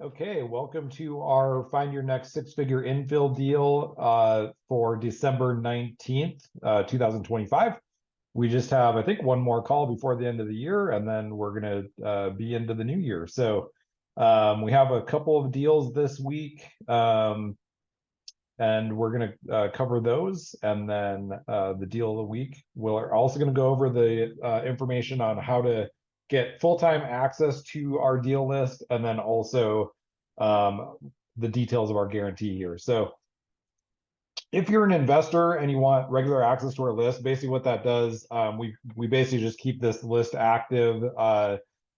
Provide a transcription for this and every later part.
Okay, welcome to our Find Your Next Six-Figure Infill Deal for December 19th, 2025. We just have, I think, one more call before the end of the year, and then we're going to be into the new year. So we have a couple of deals this week, and we're going to cover those. And then the deal of the week, we're also going to go over the information on how to get full-time access to our deal list, and then also the details of our guarantee here. So if you're an investor and you want regular access to our list, basically what that does, we basically just keep this list active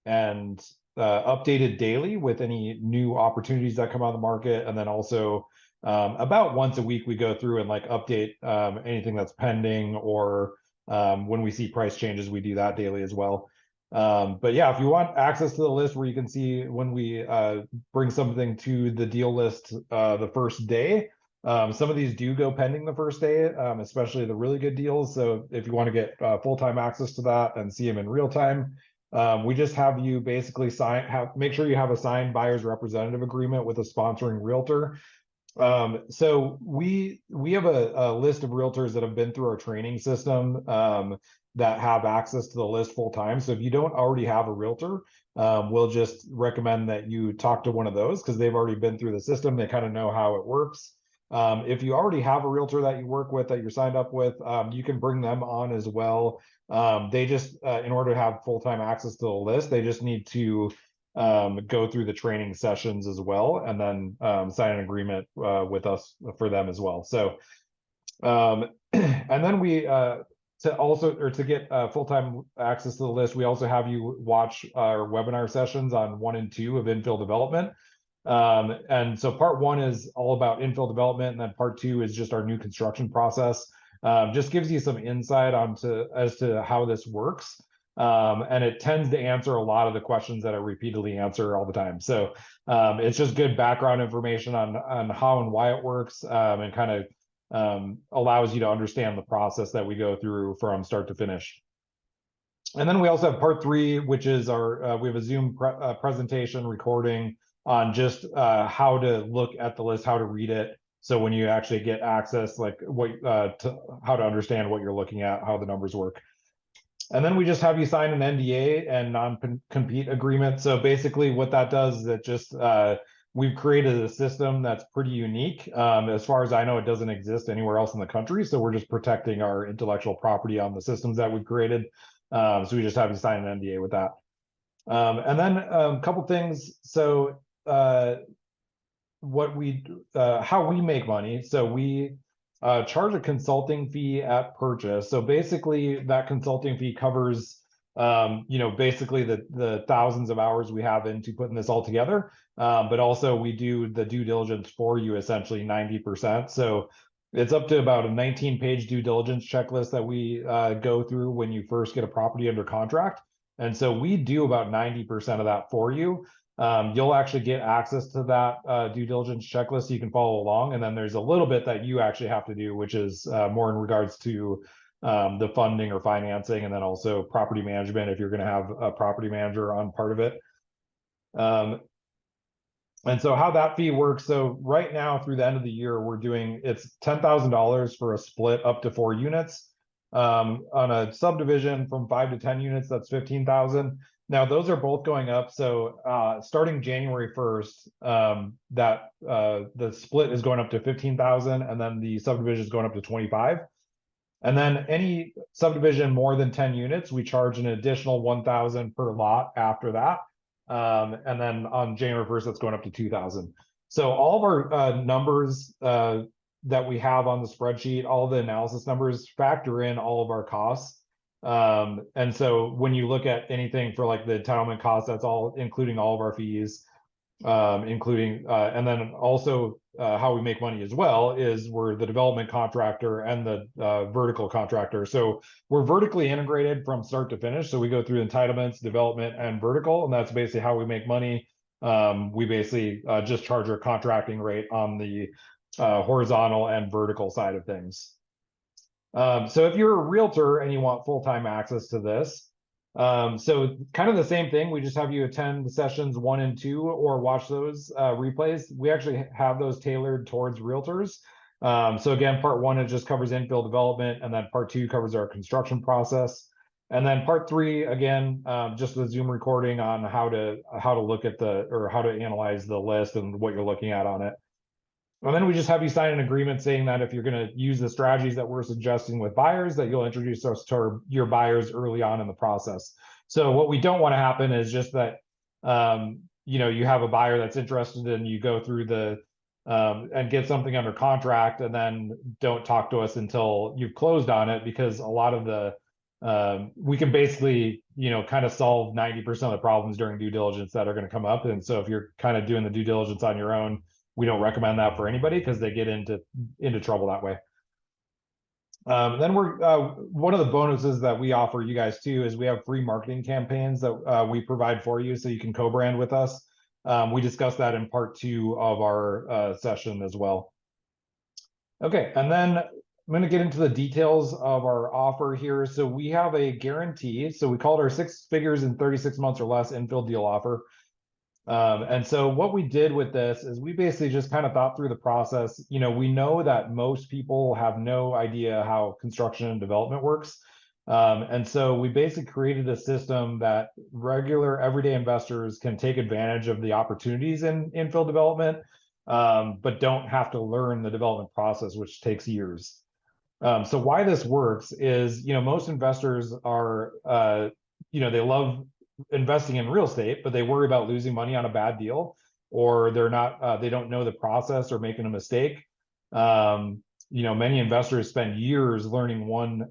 and updated daily with any new opportunities that come on the market. And then also about once a week, we go through and like update anything that's pending, or when we see price changes, we do that daily as well. But yeah, if you want access to the list where you can see when we bring something to the deal list the first day, some of these do go pending the first day, especially the really good deals. So if you want to get full-time access to that and see them in real time, we just have you basically make sure you have a signed buyer's representative agreement with a sponsoring realtor. So we have a list of realtors that have been through our training system that have access to the list full time. So if you don't already have a realtor, we'll just recommend that you talk to one of those because they've already been through the system. They kind of know how it works. If you already have a realtor that you work with, that you're signed up with, you can bring them on as well. They just, in order to have full-time access to the list, they just need to go through the training sessions as well, and then sign an agreement with us for them as well. So, and then we to get full-time access to the list, we also have you watch our webinar sessions on 1 and 2 of infill development. And so part 1 is all about infill development, and then part 2 is just our new construction process. Just gives you some insight as to how this works. And it tends to answer a lot of the questions that I repeatedly answer all the time. So it's just good background information on how and why it works, and kind of allows you to understand the process that we go through from start to finish. And then we also have part 3, which is we have a Zoom presentation recording on just how to look at the list, how to read it. So when you actually get access, like how to understand what you're looking at, how the numbers work. And then we just have you sign an NDA and non-compete agreement. So basically what that does is it just, we've created a system that's pretty unique. As far as I know, it doesn't exist anywhere else in the country. So we're just protecting our intellectual property on the systems that we've created. So we just have you sign an NDA with that. And then a couple things. So how we make money. So we charge a consulting fee at purchase. So basically that consulting fee covers, basically the thousands of hours we have into putting this all together. But also we do the due diligence for you, essentially 90%. So it's up to about a 19-page due diligence checklist that we go through when you first get a property under contract. And so we do about 90% of that for you. You'll actually get access to that due diligence checklist so you can follow along. And then there's a little bit that you actually have to do, which is more in regards to the funding or financing, and then also property management if you're going to have a property manager on part of it. And so how that fee works, so right now through the end of the year, it's $10,000 for a split up to 4 units. On a subdivision from 5 to 10 units, that's 15,000. Now those are both going up. So starting January 1st, the split is going up to 15,000, and then the subdivision is going up to 25. And then any subdivision more than 10 units, we charge an additional 1,000 per lot after that. And then on January 1st, that's going up to 2,000. So all of our numbers that we have on the spreadsheet, all the analysis numbers factor in all of our costs. And so when you look at anything for like the entitlement costs, that's all including all of our fees, and then also how we make money as well is we're the development contractor and the vertical contractor. So we're vertically integrated from start to finish. So we go through entitlements, development, and vertical, and that's basically how we make money. We basically just charge our contracting rate on the horizontal and vertical side of things. So if you're a realtor and you want full-time access to this, So kind of the same thing. We just have you attend sessions 1 and 2 or watch those replays. We actually have those tailored towards realtors. So again, part 1 it just covers infill development, and then part 2 covers our construction process. And then part 3, again, just the Zoom recording on how to look at how to analyze the list and what you're looking at on it. And then we just have you sign an agreement saying that if you're going to use the strategies that we're suggesting with buyers, that you'll introduce us to your buyers early on in the process. So what we don't want to happen is just that, you have a buyer that's interested and you go through and get something under contract and then don't talk to us until you've closed on it, because a lot of we can basically, kind of solve 90% of the problems during due diligence that are going to come up. And so if you're kind of doing the due diligence on your own, we don't recommend that for anybody because they get into trouble that way. Then one of the bonuses that we offer you guys too is we have free marketing campaigns that we provide for you so you can co-brand with us. We discussed that in part 2 of our session as well. Okay, and then I'm going to get into the details of our offer here. So we have a guarantee. So we call it our 6 figures in 36 months or less infill deal offer. And so what we did with this is we basically just kind of thought through the process. We know that most people have no idea how construction and development works. And so we basically created a system that regular everyday investors can take advantage of the opportunities in infill development, but don't have to learn the development process, which takes years. So why this works is, most investors are, they love investing in real estate, but they worry about losing money on a bad deal, or they don't know the process or making a mistake. Many investors spend years learning one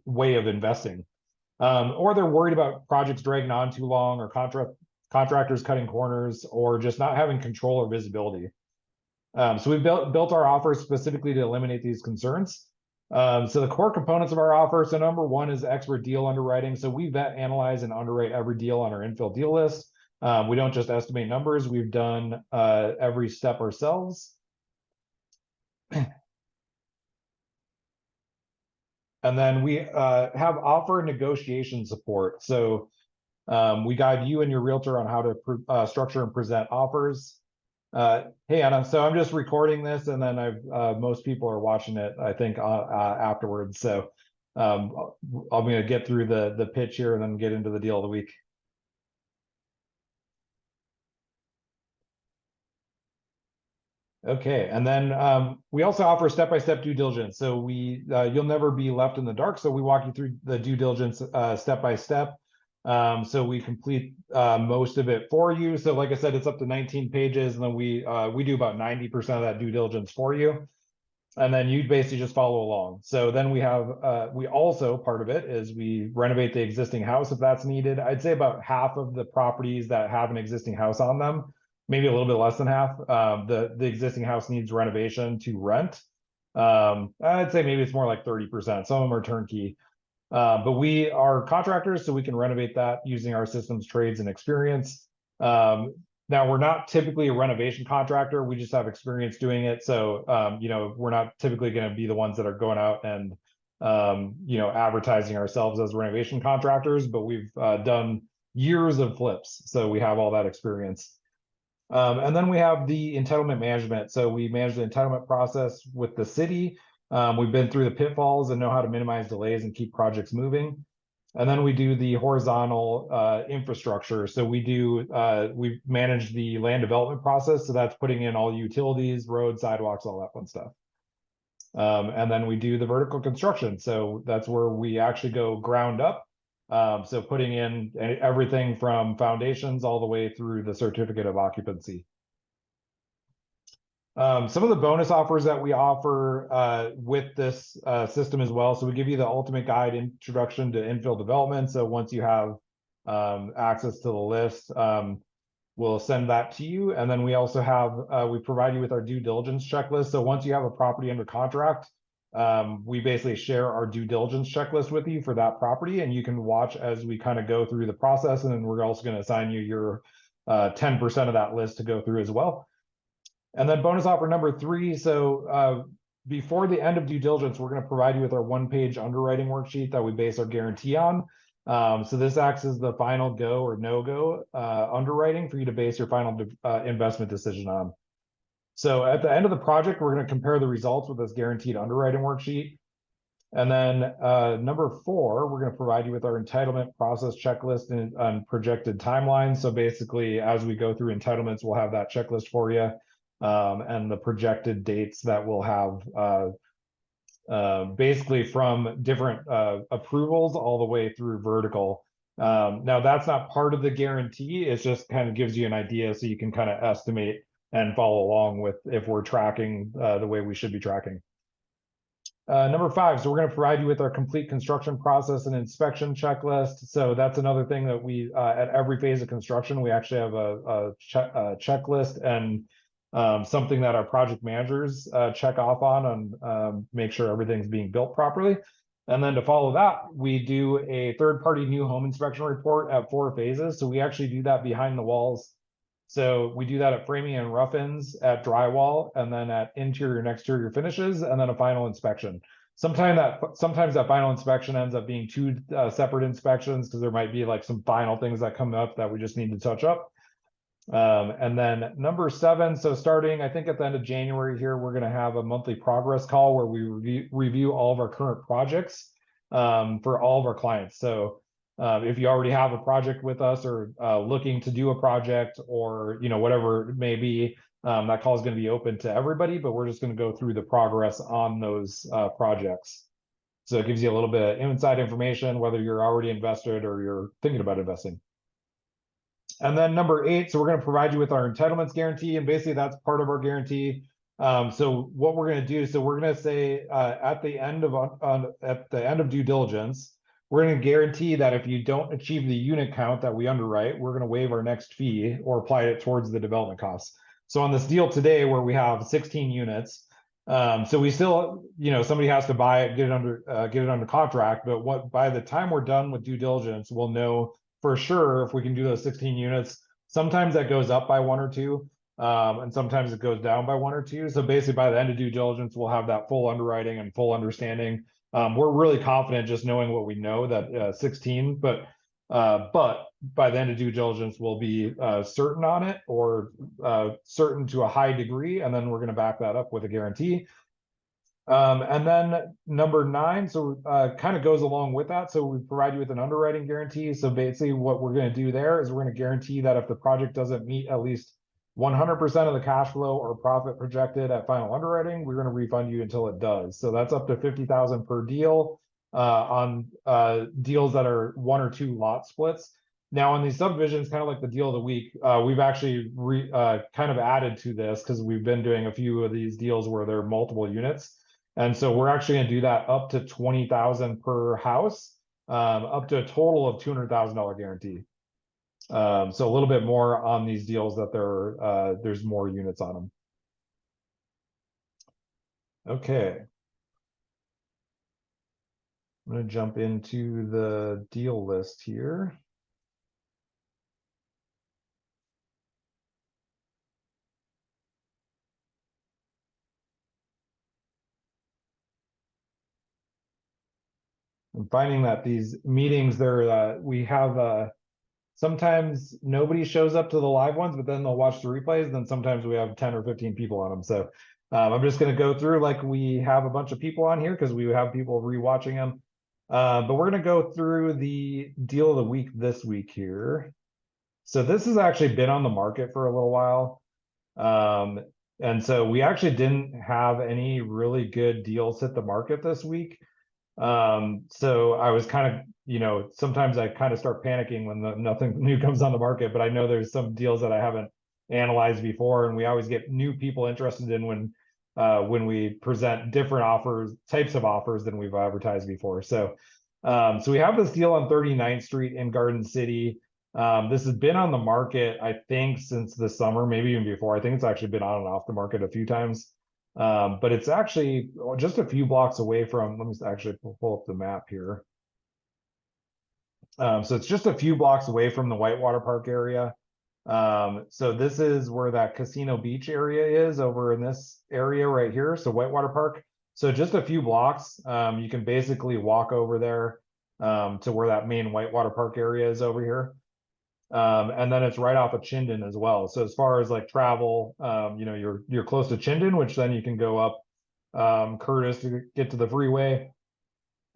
way of investing, or they're worried about projects dragging on too long, or contractors cutting corners, or just not having control or visibility. So we've built our offer specifically to eliminate these concerns. So the core components of our offer. So number 1 is expert deal underwriting. So we vet, analyze, and underwrite every deal on our infill deal list. We don't just estimate numbers. We've done every step ourselves. And then we have offer negotiation support. So we guide you and your realtor on how to structure and present offers. Hey Anna, so I'm just recording this, and then most people are watching it, I think, afterwards. So I'm going to get through the pitch here and then get into the deal of the week. Okay, and then we also offer step-by-step due diligence. So you'll never be left in the dark. So we walk you through the due diligence step by step. So we complete most of it for you. So like I said, it's up to 19 pages, and then we do about 90% of that due diligence for you. And then you basically just follow along. So then we also, part of it is we renovate the existing house if that's needed. I'd say about half of the properties that have an existing house on them, maybe a little bit less than half, the existing house needs renovation to rent. I'd say maybe it's more like 30%. Some of them are turnkey. But we are contractors, so we can renovate that using our systems, trades, and experience. Now, we're not typically a renovation contractor. We just have experience doing it. So, we're not typically going to be the ones that are going out and, advertising ourselves as renovation contractors, but we've done years of flips. So we have all that experience. And then we have the entitlement management. So we manage the entitlement process with the city. We've been through the pitfalls and know how to minimize delays and keep projects moving. And then we do the horizontal infrastructure. So we manage the land development process. So that's putting in all utilities, roads, sidewalks, all that fun stuff. And then we do the vertical construction. So that's where we actually go ground up. So putting in everything from foundations all the way through the certificate of occupancy. Some of the bonus offers that we offer with this system as well. So we give you the ultimate guide introduction to infill development. So once you have access to the list, we'll send that to you. And then we also have, we provide you with our due diligence checklist. So once you have a property under contract, we basically share our due diligence checklist with you for that property, and you can watch as we kind of go through the process. And then we're also going to assign you your 10% of that list to go through as well. And then bonus offer number 3. So before the end of due diligence, we're going to provide you with our one-page underwriting worksheet that we base our guarantee on. So this acts as the final go or no-go underwriting for you to base your final investment decision on. So at the end of the project, we're going to compare the results with this guaranteed underwriting worksheet. And then number 4, we're going to provide you with our entitlement process checklist and projected timeline. So basically, as we go through entitlements, we'll have that checklist for you and the projected dates that we'll have basically from different approvals all the way through vertical. Now, that's not part of the guarantee. It just kind of gives you an idea so you can kind of estimate and follow along with if we're tracking the way we should be tracking. Number 5, so we're going to provide you with our complete construction process and inspection checklist. So that's another thing that we, at every phase of construction, we actually have a checklist and something that our project managers check off on make sure everything's being built properly. And then to follow that, we do a third-party new home inspection report at 4 phases. So we actually do that behind the walls. So we do that at framing and rough-ins, at drywall, and then at interior and exterior finishes, and then a final inspection. Sometimes that final inspection ends up being 2 separate inspections because there might be like some final things that come up that we just need to touch up. And then number 7, so starting, I think at the end of January here, we're going to have a monthly progress call where we review all of our current projects for all of our clients. So if you already have a project with us or looking to do a project or, you know, whatever it may be, that call is going to be open to everybody, but we're just going to go through the progress on those projects. So it gives you a little bit of inside information, whether you're already invested or you're thinking about investing. And then number 8, so we're going to provide you with our entitlements guarantee, and basically that's part of our guarantee. So what we're going to do, so we're going to say at the end of due diligence, we're going to guarantee that if you don't achieve the unit count that we underwrite, we're going to waive our next fee or apply it towards the development costs. So on this deal today, where we have 16 units, so we still, you know, somebody has to buy it, get it under contract. But by the time we're done with due diligence, we'll know for sure if we can do those 16 units. Sometimes that goes up by 1 or 2, and sometimes it goes down by 1 or 2. So basically, by the end of due diligence, we'll have that full underwriting and full understanding. We're really confident just knowing what we know that 16, but by the end of due diligence, we'll be certain on it or certain to a high degree, and then we're going to back that up with a guarantee. And then number 9, so kind of goes along with that. So we provide you with an underwriting guarantee. So basically what we're going to do there is we're going to guarantee that if the project doesn't meet at least 100% of the cash flow or profit projected at final underwriting, we're going to refund you until it does. So that's up to $50,000 per deal on deals that are 1 or 2 lot splits. Now on these subdivisions, kind of like the deal of the week, we've actually kind of added to this because we've been doing a few of these deals where there are multiple units. And so we're actually going to do that up to $20,000 per house, up to a total of $200,000 guarantee. So a little bit more on these deals that there's more units on them. Okay. I'm going to jump into the deal list here. I'm finding that these meetings, we have sometimes nobody shows up to the live ones, but then they'll watch the replays. Then sometimes we have 10 or 15 people on them. So I'm just going to go through like we have a bunch of people on here because we have people rewatching them. But we're going to go through the deal of the week this week here. So this has actually been on the market for a little while. And so we actually didn't have any really good deals hit the market this week. So I was kind of, you know, sometimes I kind of start panicking when nothing new comes on the market, but I know there's some deals that I haven't analyzed before, and we always get new people interested in when we present different types of offers than we've advertised before. So we have this deal on 39th Street in Garden City. This has been on the market, I think, since the summer, maybe even before. I think it's actually been on and off the market a few times. But it's actually just a few blocks away from, let me actually pull up the map here. So it's just a few blocks away from the Whitewater Park area. So this is where that Casino Beach area is, over in this area right here. So Whitewater Park. So just a few blocks, you can basically walk over there to where that main Whitewater Park area is over here. And then it's right off of Chinden as well. So as far as like travel, you know, you're close to Chinden, which then you can go up Curtis to get to the freeway.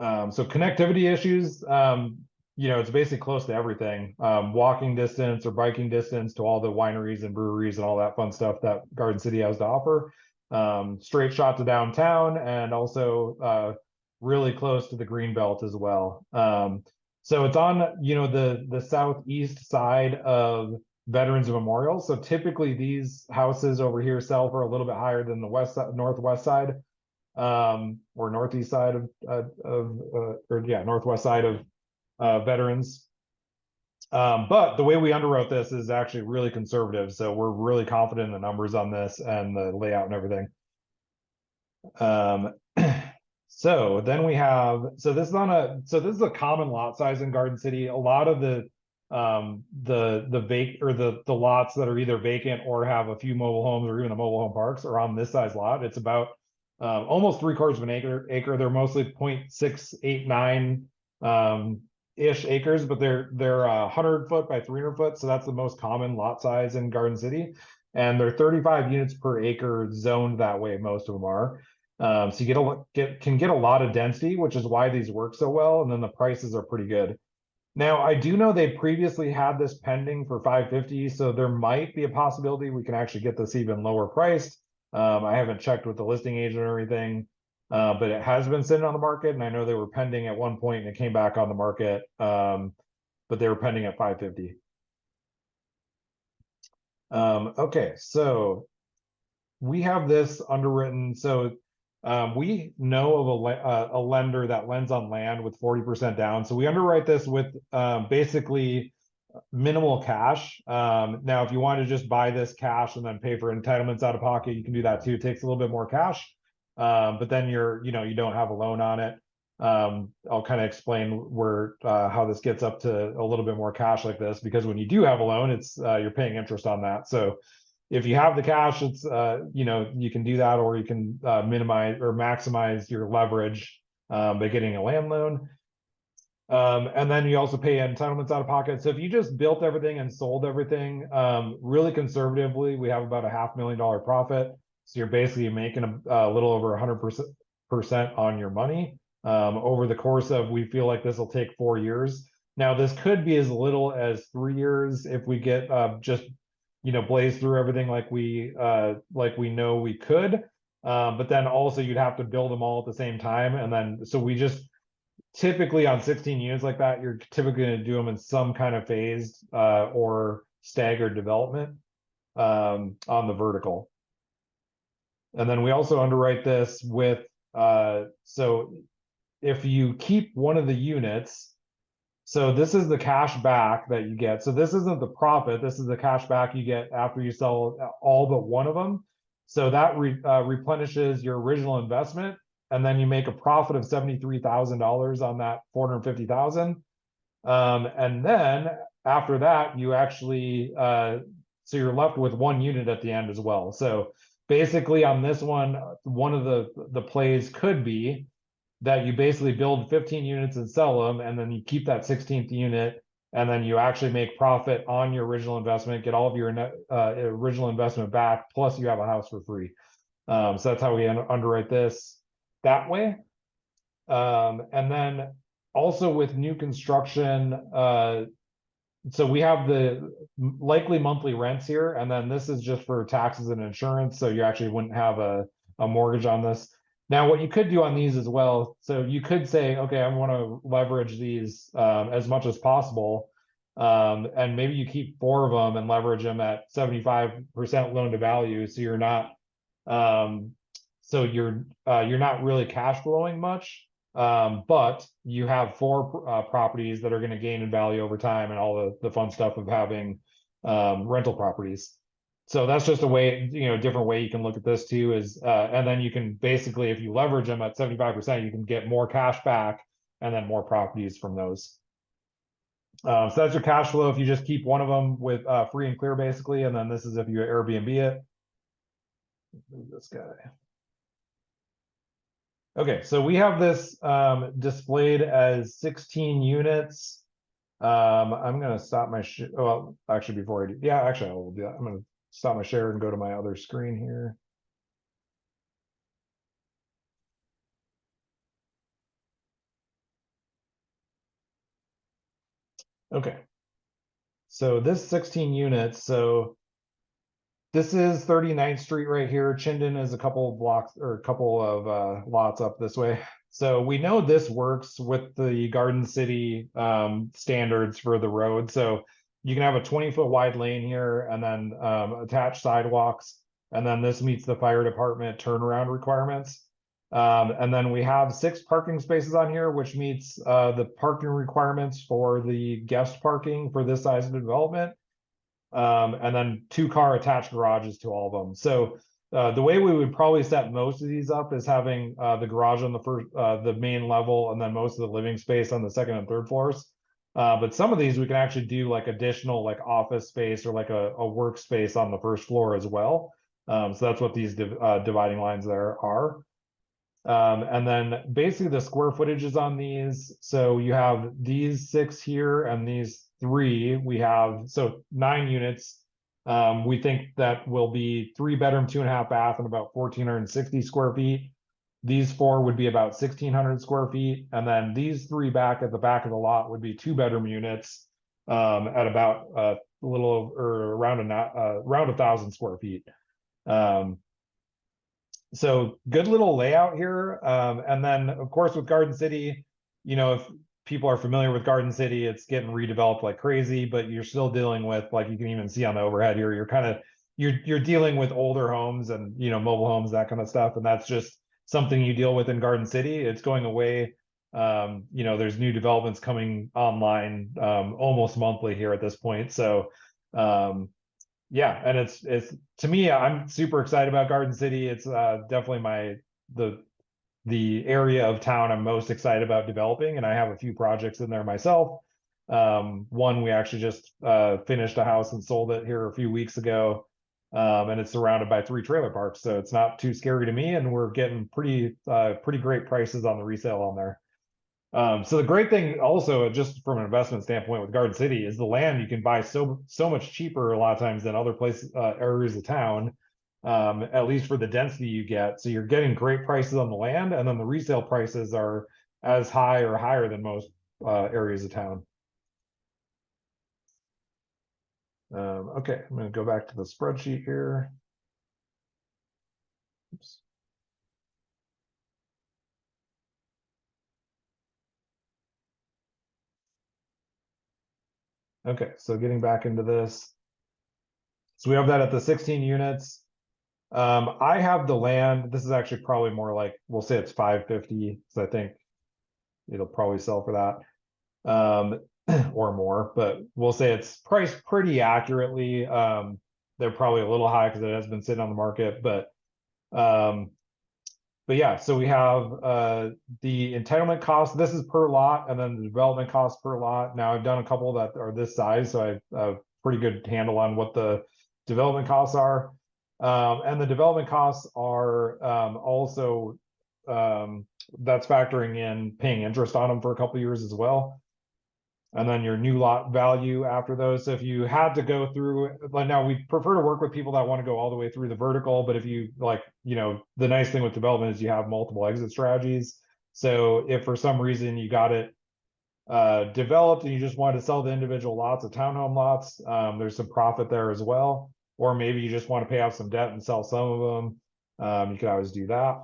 So connectivity issues, you know, it's basically close to everything. Walking distance or biking distance to all the wineries and breweries and all that fun stuff that Garden City has to offer. Straight shot to downtown, and also really close to the Greenbelt as well. So it's on, you know, the southeast side of Veterans Memorial. So typically these houses over here sell for a little bit higher than the northwest side, or northeast side of northwest side of Veterans. But the way we underwrote this is actually really conservative. So we're really confident in the numbers on this and the layout and everything. So then we have, so this is a common lot size in Garden City. A lot of the lots that are either vacant or have a few mobile homes or even the mobile home parks are on this size lot. It's about almost 3/4 of an acre. They're mostly 0.689 ish acres, but they're 100 foot by 300 foot. So that's the most common lot size in Garden City. And they're 35 units per acre zoned that way. Most of them are. So you can get a lot of density, which is why these work so well. And then the prices are pretty good. Now, I do know they previously had this pending for 550, so there might be a possibility we can actually get this even lower priced. I haven't checked with the listing agent or anything, but it has been sitting on the market, and I know they were pending at one point and it came back on the market, but they were pending at 550. Okay, so we have this underwritten. So we know of a lender that lends on land with 40% down. So we underwrite this with basically minimal cash. Now, if you want to just buy this cash and then pay for entitlements out of pocket, you can do that too. It takes a little bit more cash, but then you don't have a loan on it. I'll kind of explain how this gets up to a little bit more cash like this, because when you do have a loan, it's you're paying interest on that. So if you have the cash, it's you can do that, or you can minimize or maximize your leverage by getting a land loan. And then you also pay entitlements out of pocket. So if you just built everything and sold everything, really conservatively, we have about a $500,000 profit. So you're basically making a little over 100% on your money over the course of, we feel like this will take 4 years. Now, this could be as little as 3 years if we get just blaze through everything like we know we could. But then also you'd have to build them all at the same time, and then so we just typically on 16 units like that, you're typically going to do them in some kind of phased or staggered development on the vertical. And then we also underwrite this with so if you keep one of the units, so this is the cash back that you get. So this isn't the profit, this is the cash back you get after you sell all but one of them. So that replenishes your original investment, and then you make a profit of $73,000 on that 450,000. And then after that, you actually so you're left with one unit at the end as well. So basically on this one of the plays could be that you basically build 15 units and sell them, and then you keep that 16th unit, and then you actually make profit on your original investment, get all of your original investment back, plus you have a house for free. So that's how we underwrite this that way. And then also with new construction, so we have the likely monthly rents here, and then this is just for taxes and insurance, so you actually wouldn't have a mortgage on this. Now, what you could do on these as well, so you could say, okay, I want to leverage these as much as possible, and maybe you keep 4 of them and leverage them at 75% loan to value, so you're not you're not really cash flowing much, but you have 4 properties that are going to gain in value over time, and all the fun stuff of having rental properties. So that's just a way, different way you can look at this too, is and then you can basically, if you leverage them at 75%, you can get more cash back and then more properties from those. So that's your cash flow if you just keep one of them with free and clear, basically. And then this is if you Airbnb it. Move this guy. Okay, so we have this displayed as 16 units. I'm gonna stop my well, actually before I do, yeah, actually I will do that. I'm gonna stop my share and go to my other screen here. Okay, so this 16 units, so this is 39th Street right here. Chinden is a couple of blocks or a couple of lots up this way. So we know this works with the Garden City standards for the road. So you can have a 20-foot wide lane here and then attached sidewalks. And then this meets the fire department turnaround requirements. And then we have 6 parking spaces on here, which meets the parking requirements for the guest parking for this size of development. And then 2-car attached garages to all of them. So the way we would probably set most of these up is having the garage on the first, the main level, and then most of the living space on the second and third floors. But some of these we can actually do like additional like office space or like a workspace on the first floor as well. So that's what these dividing lines there are. And then basically the square footage is on these. So you have these 6 here and these 3. We have, so 9 units. We think that will be 3-bedroom, 2.5 bath, and about 1,460 square feet. These 4 would be about 1,600 square feet. And then these 3 back at the back of the lot would be 2-bedroom units at about a little or around around 1,000 square feet. So good little layout here. And then of course with Garden City, if people are familiar with Garden City, it's getting redeveloped like crazy, but you're still dealing with, like you can even see on the overhead here, you're dealing with older homes and mobile homes, that kind of stuff. And that's just something you deal with in Garden City. It's going away. There's new developments coming online almost monthly here at this point. So yeah, and it's to me, I'm super excited about Garden City. It's definitely the area of town I'm most excited about developing, and I have a few projects in there myself. One, we actually just finished a house and sold it here a few weeks ago, and it's surrounded by 3 trailer parks, so it's not too scary to me, and we're getting pretty great prices on the resale on there. So the great thing also, just from an investment standpoint with Garden City, is the land you can buy so much cheaper a lot of times than other places, areas of town, at least for the density you get. So you're getting great prices on the land, and then the resale prices are as high or higher than most areas of town. Okay, I'm going to go back to the spreadsheet here. Oops. Okay, so getting back into this. So we have that at the 16 units. I have the land. This is actually probably more like, we'll say it's 550, so I think it'll probably sell for that, or more, but we'll say it's priced pretty accurately. They're probably a little high because it has been sitting on the market, um, but yeah, so we have the entitlement cost. This is per lot, and then the development cost per lot. Now I've done a couple that are this size, so I've a pretty good handle on what the development costs are. And the development costs are also that's factoring in paying interest on them for a couple of years as well. And then your new lot value after those. So if you had to go through, like, now we prefer to work with people that want to go all the way through the vertical, but if you like, the nice thing with development is you have multiple exit strategies. So if for some reason you got it developed and you just wanted to sell the individual lots of townhome lots, there's some profit there as well. Or maybe you just want to pay off some debt and sell some of them. You can always do that.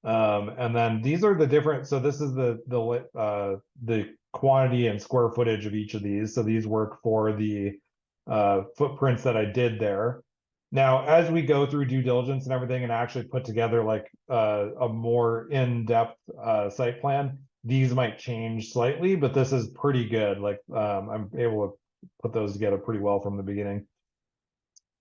And then these are the different, so this is the quantity and square footage of each of these. So these work for the footprints that I did there. Now, as we go through due diligence and everything and actually put together like a more in-depth site plan, these might change slightly, but this is pretty good. Like I'm able to put those together pretty well from the beginning.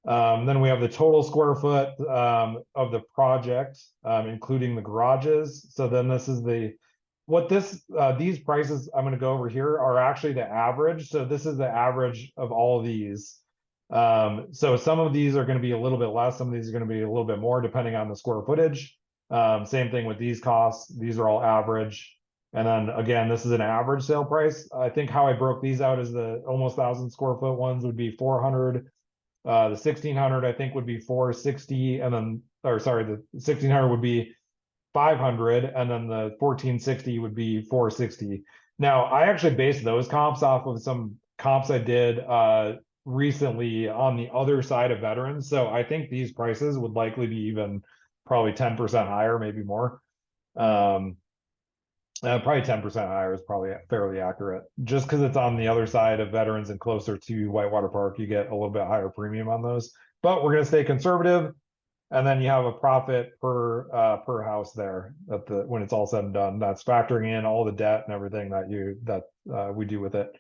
Then we have the total square foot of the project, including the garages. So then this is these prices I'm going to go over here are actually the average. So this is the average of all of these. So some of these are going to be a little bit less. Some of these are going to be a little bit more depending on the square footage. Same thing with these costs. These are all average. And then again, this is an average sale price. I think how I broke these out is the almost 1,000 square foot ones would be 400. The 1,600 I think would be 460, and then, or sorry, the 1,600 would be 500, and then the 1,460 would be 460. Now, I actually based those comps off of some comps I did recently on the other side of veterans. So I think these prices would likely be even probably 10% higher, maybe more. Probably 10% higher is probably fairly accurate. Just because it's on the other side of veterans and closer to Whitewater Park, you get a little bit higher premium on those. But we're going to stay conservative, and then you have a profit per house there at the when it's all said and done. That's factoring in all the debt and everything that we do with it.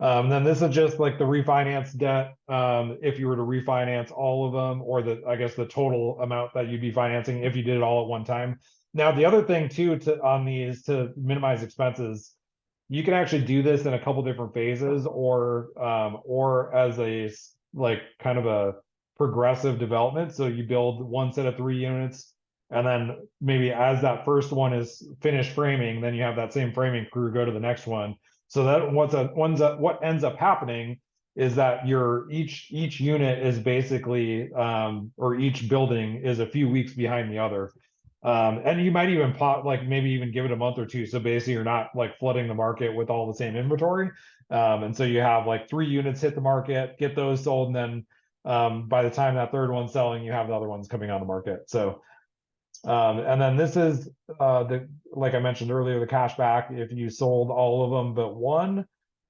Then this is just like the refinance debt. If you were to refinance all of them, or I guess the total amount that you'd be financing if you did it all at one time. Now, the other thing too on these to minimize expenses, you can actually do this in a couple different phases, or as a like kind of a progressive development. So you build one set of 3 units, and then maybe as that first one is finished framing, then you have that same framing crew go to the next one. So that what ends up happening is that each unit is basically or each building is a few weeks behind the other. And you might even like maybe even give it a month or two. So basically you're not like flooding the market with all the same inventory. And so you have like 3 units hit the market, get those sold, and then by the time that third one's selling, you have the other ones coming on the market. So and then this is like I mentioned earlier, the cash back if you sold all of them but one.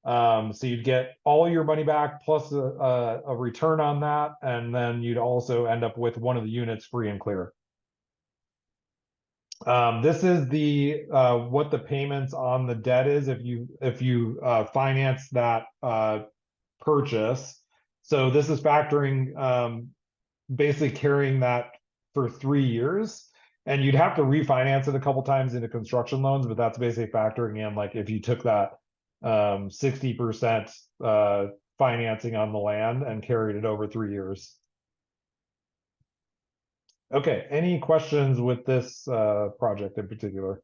So you'd get all your money back plus a return on that, and then you'd also end up with one of the units free and clear. This is the what the payments on the debt is if you finance that purchase. So this is factoring basically carrying that for 3 years, and you'd have to refinance it a couple times into construction loans, but that's basically factoring in like if you took that 60% financing on the land and carried it over 3 years. Okay, any questions with this project in particular?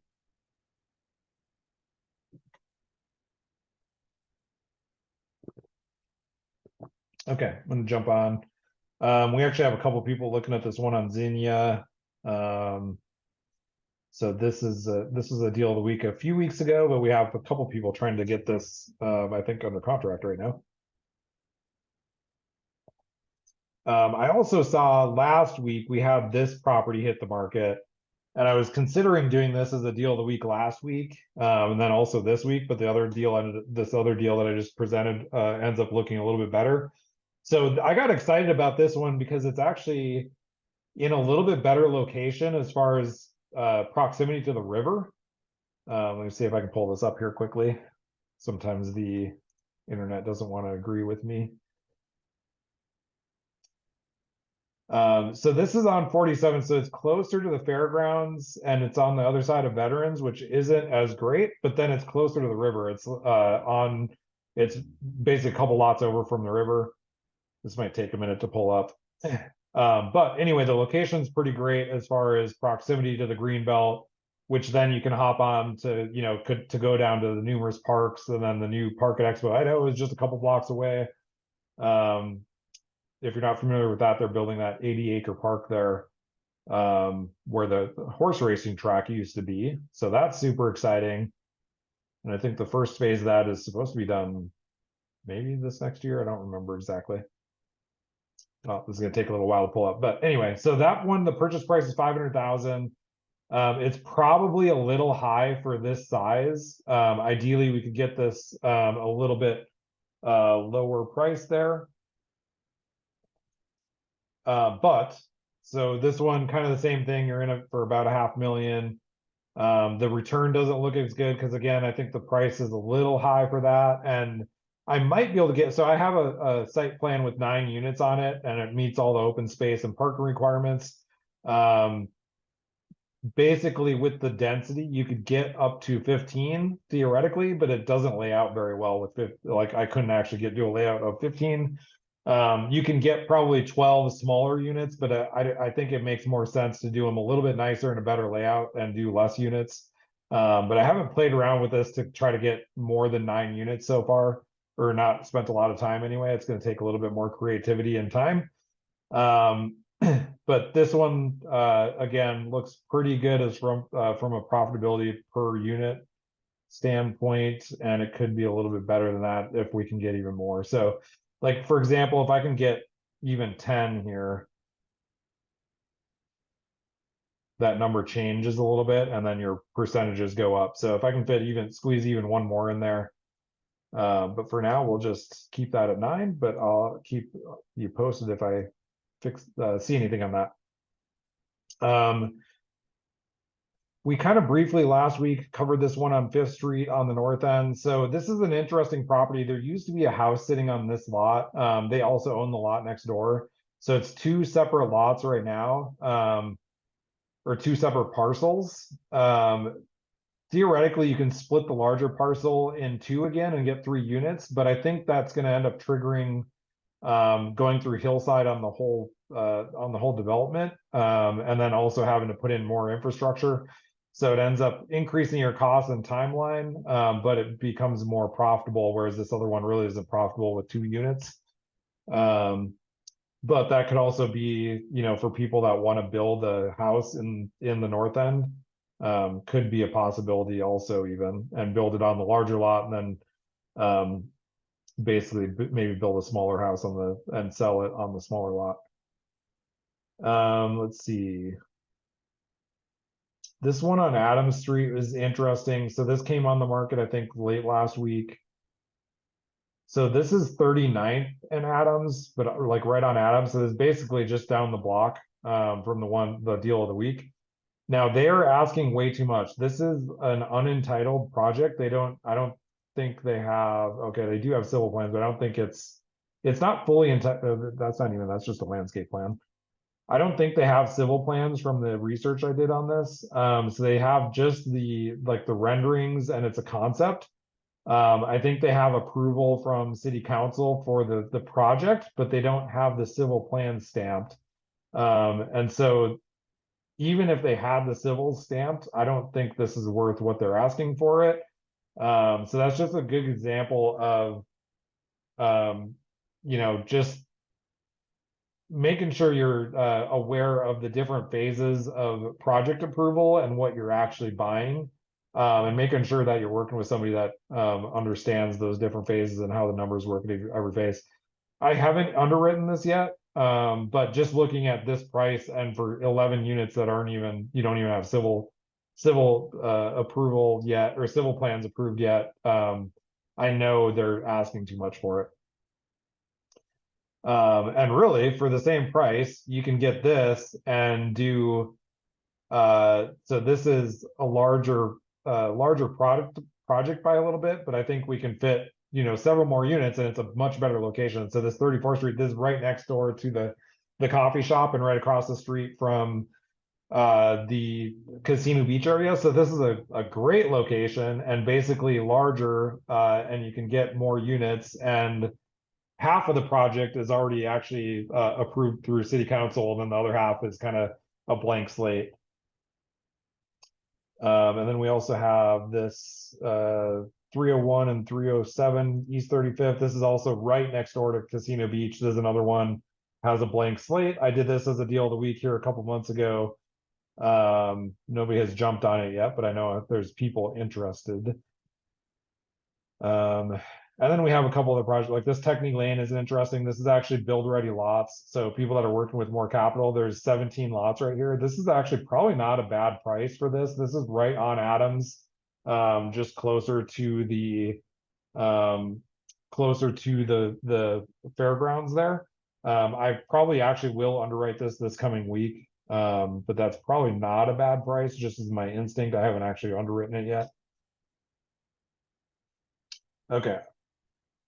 Okay, I'm gonna jump on. We actually have a couple people looking at this one on Zinnia. So this is a deal of the week a few weeks ago, but we have a couple people trying to get this, I think, under contract right now. I also saw last week we had this property hit the market, and I was considering doing this as a deal of the week last week, and then also this week, but this other deal that I just presented ends up looking a little bit better. So I got excited about this one because it's actually in a little bit better location as far as proximity to the river. Let me see if I can pull this up here quickly. Sometimes the internet doesn't want to agree with me. So this is on 47, so it's closer to the fairgrounds, and it's on the other side of Veterans, which isn't as great, but then it's closer to the river. It's basically a couple lots over from the river. This might take a minute to pull up. But anyway, the location's pretty great as far as proximity to the green belt, which then you can hop on to, to go down to the numerous parks, and then the new park at Expo Idaho is just a couple blocks away. If you're not familiar with that, they're building that 80-acre park there, where the horse racing track used to be. So that's super exciting. And I think the first phase of that is supposed to be done maybe this next year. I don't remember exactly. Oh, this is going to take a little while to pull up. But anyway, so that one, the purchase price is $500,000. It's probably a little high for this size. Ideally, we could get this a little bit lower price there. But so this one, kind of the same thing. You're in it for about $500,000. The return doesn't look as good because, again, I think the price is a little high for that. And I might be able to get, so I have a site plan with 9 units on it, and it meets all the open space and parking requirements. Basically, with the density, you could get up to 15 theoretically, but it doesn't lay out very well with like I couldn't actually do a layout of 15. You can get probably 12 smaller units, but I think it makes more sense to do them a little bit nicer and a better layout and do less units. But I haven't played around with this to try to get more than 9 units so far, or not spent a lot of time anyway. It's going to take a little bit more creativity and time. But this one, again, looks pretty good as from a profitability per unit standpoint, and it could be a little bit better than that if we can get even more. So, like for example, if I can get even 10 here, that number changes a little bit, and then your percentages go up. So if I can squeeze even one more in there, but for now we'll just keep that at 9. But I'll keep you posted if I see anything on that. We kind of briefly last week covered this one on 5th Street on the north end. So this is an interesting property. There used to be a house sitting on this lot. They also own the lot next door. So it's 2 separate lots right now, or 2 separate parcels. Theoretically, you can split the larger parcel in 2 again and get 3 units, but I think that's going to end up triggering going through Hillside on the whole development, and then also having to put in more infrastructure. So it ends up increasing your cost and timeline, but it becomes more profitable, whereas this other one really isn't profitable with 2 units. But that could also be, for people that want to build a house in the north end, could be a possibility also even, and build it on the larger lot and then basically maybe build a smaller house and sell it on the smaller lot. Let's see. This one on Adams Street is interesting. So this came on the market, I think, late last week. So this is 39th and Adams, but like right on Adams. So it's basically just down the block from the deal of the week. Now they are asking way too much. This is an unentitled project. I don't think they have, okay, they do have civil plans, but I don't think it's not fully entitled. That's just a landscape plan. I don't think they have civil plans from the research I did on this. So they have just the renderings, and it's a concept. I think they have approval from city council for the project, but they don't have the civil plan stamped. And so even if they had the civil stamped, I don't think this is worth what they're asking for it. So that's just a good example of, just making sure you're aware of the different phases of project approval and what you're actually buying, and making sure that you're working with somebody that understands those different phases and how the numbers work in every phase. I haven't underwritten this yet, but just looking at this price and for 11 units that you don't even have civil approval yet, or civil plans approved yet, I know they're asking too much for it. And really for the same price, you can get this and do, so this is a larger project by a little bit, but I think we can fit, several more units, and it's a much better location. So this 34th Street, this is right next door to the coffee shop and right across the street from the Casino Beach area. So this is a great location and basically larger, and you can get more units, and half of the project is already actually approved through city council, and then the other half is kind of a blank slate. And then we also have this 301 and 307 East 35th. This is also right next door to Casino Beach. There's another one, has a blank slate. I did this as a deal of the week here a couple months ago. Nobody has jumped on it yet, but I know there's people interested. And then we have a couple other projects, like this Technique Lane is interesting. This is actually build-ready lots. So people that are working with more capital, there's 17 lots right here. This is actually probably not a bad price for this. This is right on Adams, just closer to the fairgrounds there. I probably actually will underwrite this coming week, but that's probably not a bad price, just as my instinct. I haven't actually underwritten it yet. Okay.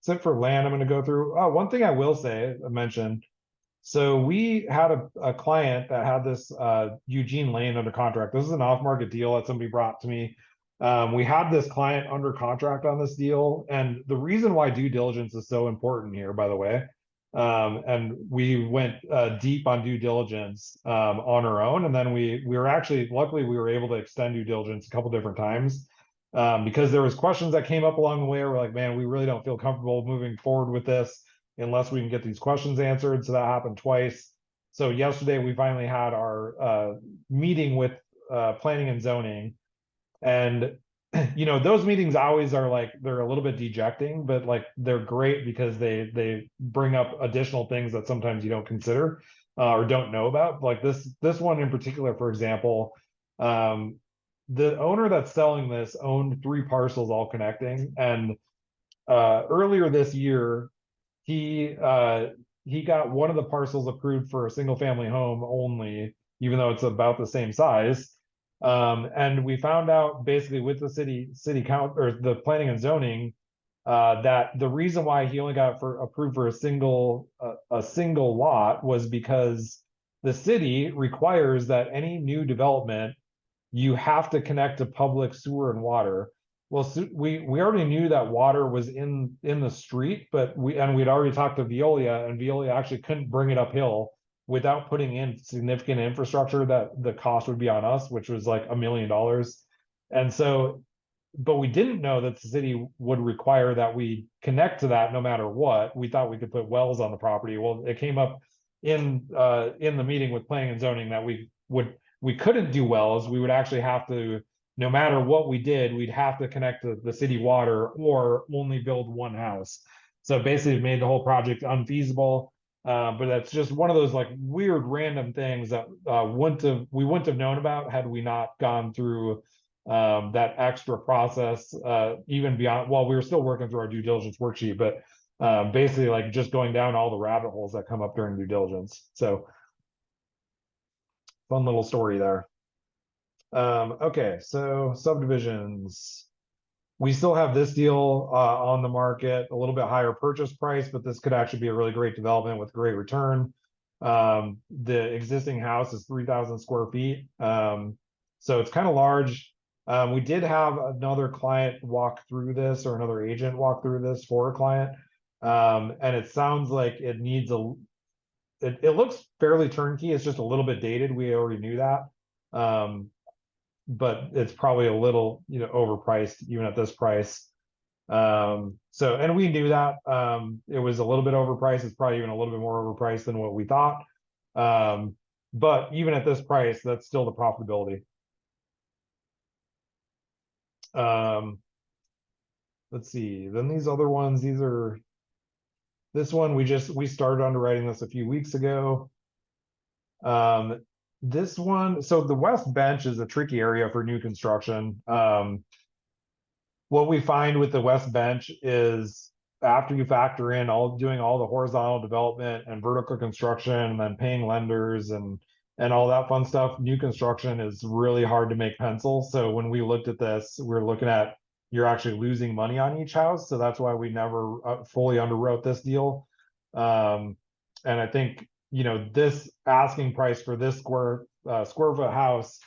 Except for land, I'm going to go through. Oh, one thing I will say, I mentioned. So we had a client that had this Eugene Lane under contract. This is an off-market deal that somebody brought to me. We had this client under contract on this deal. And the reason why due diligence is so important here, by the way, And we went deep on due diligence on our own, and then we were actually, luckily we were able to extend due diligence a couple different times because there was questions that came up along the way. We're like, man, we really don't feel comfortable moving forward with this unless we can get these questions answered. So that happened twice. So yesterday we finally had our meeting with planning and zoning, and those meetings always are like, they're a little bit dejecting, but like they're great because they bring up additional things that sometimes you don't consider or don't know about. Like this one in particular, for example, the owner that's selling this owned 3 parcels all connecting, and earlier this year he got one of the parcels approved for a single family home only, even though it's about the same size. And we found out basically with the city count or the planning and zoning that the reason why he only got approved for a single lot was because the city requires that any new development you have to connect to public sewer and water. Well, we already knew that water was in the street, but we'd already talked to Veolia, and Veolia actually couldn't bring it uphill without putting in significant infrastructure that the cost would be on us, which was like $1 million. And so, but we didn't know that the city would require that we connect to that no matter what. We thought we could put wells on the property. Well, it came up in the meeting with planning and zoning that we couldn't do wells. We would actually have to, no matter what we did, we'd have to connect to the city water or only build one house. So basically it made the whole project unfeasible. But that's just one of those like weird random things that we wouldn't have known about had we not gone through that extra process even beyond, while we were still working through our due diligence worksheet, but basically like just going down all the rabbit holes that come up during due diligence. So fun little story there. Okay, so subdivisions. We still have this deal on the market, a little bit higher purchase price, but this could actually be a really great development with great return. The existing house is 3,000 square feet. So it's kind of large. We did have another client walk through this, or another agent walk through this for a client. And it sounds like it needs it looks fairly turnkey. It's just a little bit dated. We already knew that. But it's probably a little, overpriced even at this price. So, and we knew that, it was a little bit overpriced. It's probably even a little bit more overpriced than what we thought. But even at this price, that's still the profitability. Let's see, then these other ones, this one, we started underwriting this a few weeks ago. This one, so the West Bench is a tricky area for new construction. What we find with the West Bench is after you factor in doing all the horizontal development and vertical construction and then paying lenders and all that fun stuff, new construction is really hard to make pencil. So when we looked at this, we're looking at, you're actually losing money on each house. So that's why we never fully underwrote this deal. And I think, this asking price for this square foot house,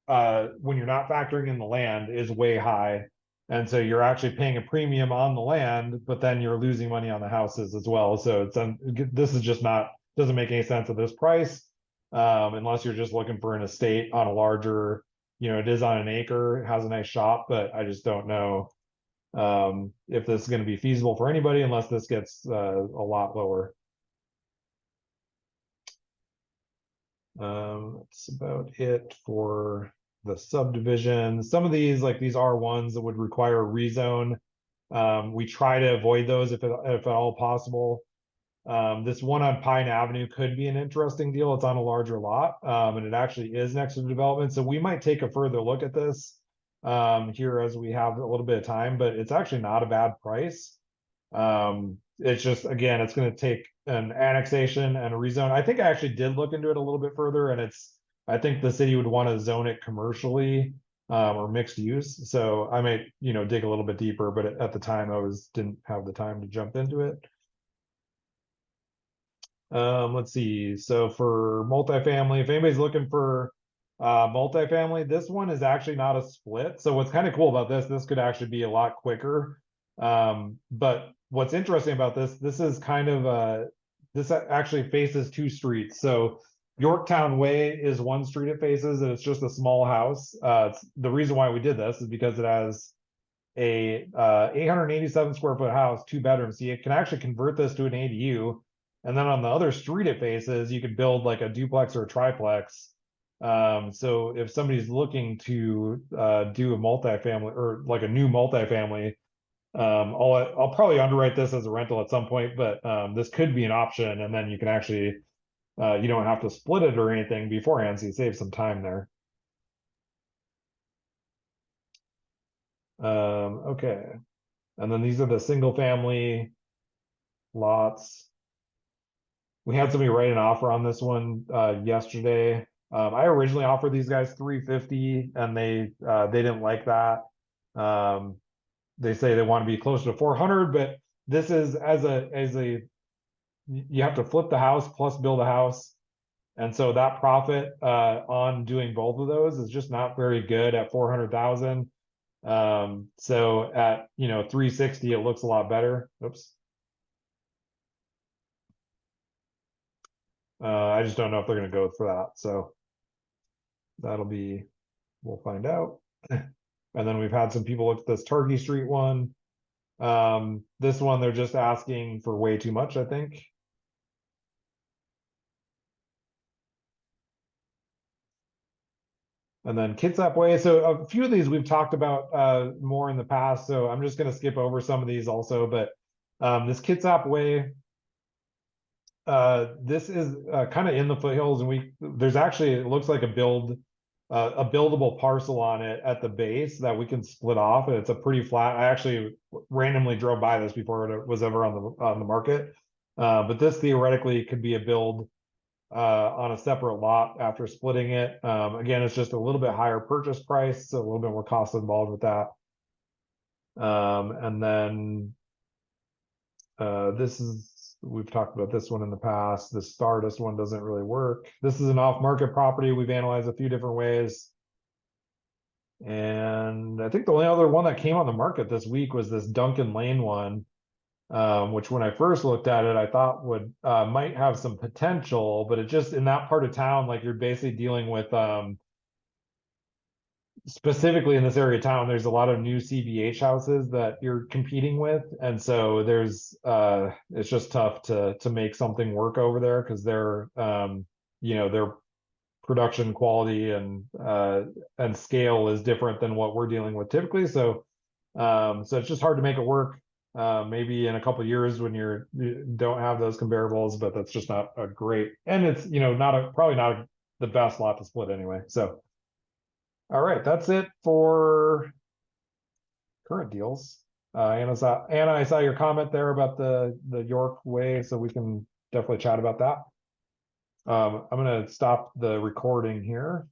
when you're not factoring in the land, is way high. And so you're actually paying a premium on the land, but then you're losing money on the houses as well. So this is just doesn't make any sense at this price, unless you're just looking for an estate on a larger, it is on an acre, it has a nice shop, but I just don't know if this is going to be feasible for anybody unless this gets a lot lower. That's about it for the subdivision. Some of these, like these R1s that would require a rezone. We try to avoid those if at all possible. This one on Pine Avenue could be an interesting deal. It's on a larger lot, and it actually is next to the development. So we might take a further look at this here as we have a little bit of time, but it's actually not a bad price. It's just, again, it's going to take an annexation and a rezone. I think I actually did look into it a little bit further, and I think the city would want to zone it commercially or mixed use. So I might, dig a little bit deeper, but at the time didn't have the time to jump into it. Let's see. So for multifamily, if anybody's looking for multifamily, this one is actually not a split. So what's kind of cool about this could actually be a lot quicker. But what's interesting about this is kind of this actually faces two streets. So Yorktown Way is one street it faces, and it's just a small house. The reason why we did this is because it has a 887 square foot house, 2 bedrooms. So you can actually convert this to an ADU. And then on the other street it faces, you could build like a duplex or a triplex. So if somebody's looking to do a multifamily or like a new multifamily, I'll probably underwrite this as a rental at some point, but this could be an option, and then you can actually you don't have to split it or anything beforehand, so you save some time there. Okay, and then these are the single family lots. We had somebody write an offer on this one yesterday. I originally offered these guys 350, and they didn't like that. They say they want to be closer to 400, but this is as a you have to flip the house plus build a house. And so that profit on doing both of those is just not very good at 400,000. So at 360, it looks a lot better. Oops. I just don't know if they're going to go for that. So we'll find out. And then we've had some people look at this Targhee Street one. This one, they're just asking for way too much, I think. And then Kitsap Way. So a few of these we've talked about more in the past. So I'm just going to skip over some of these also. But this Kitsap Way, this is kind of in the foothills, and there's actually, it looks like a buildable parcel on it at the base that we can split off, and it's a pretty flat. I actually randomly drove by this before it was ever on the market, but this theoretically could be a build on a separate lot after splitting it. Again, it's just a little bit higher purchase price, so a little bit more cost involved with that. And then we've talked about this one in the past. The Stardust one doesn't really work. This is an off-market property. We've analyzed a few different ways. And I think the only other one that came on the market this week was this Duncan Lane one, which when I first looked at it, I thought might have some potential, but it just, in that part of town, like you're basically dealing with, specifically in this area of town, there's a lot of new CBH houses that you're competing with. And so it's just tough to make something work over there, because their production quality and scale is different than what we're dealing with typically. So it's just hard to make it work. Maybe in a couple of years when you don't have those comparables, but that's just not a great, and it's probably not the best lot to split anyway. So all right, that's it for current deals. Anna, I saw your comment there about the York Way, so we can definitely chat about that. I'm gonna stop the recording here.